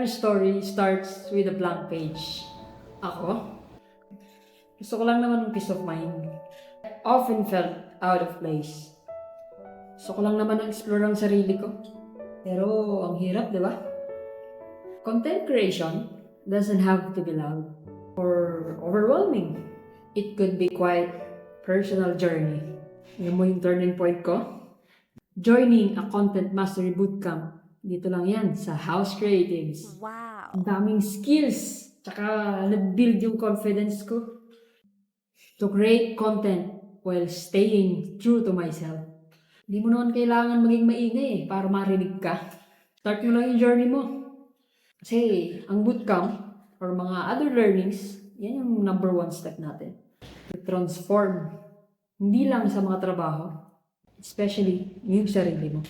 Every story starts with a blank page. Ako? Gusto ko lang naman ng peace of mind. Often felt out of place. Gusto ko lang naman ang explore ang sarili ko. Pero ang hirap, di ba? Content creation doesn't have to be loud or overwhelming. It could be quite personal journey. Alam mo yung turning point ko? Joining a content mastery bootcamp. Dito lang yan sa House Creatives. Wow. Ang daming skills. Tsaka na-build yung confidence ko to create content while staying true to myself. Hindi mo naman kailangan maging maingay para marinig ka. Start mo lang yung journey mo. Kasi ang bootcamp or mga other learnings, yan yung number one step natin. To transform, hindi lang sa mga trabaho, especially yung sarili mo.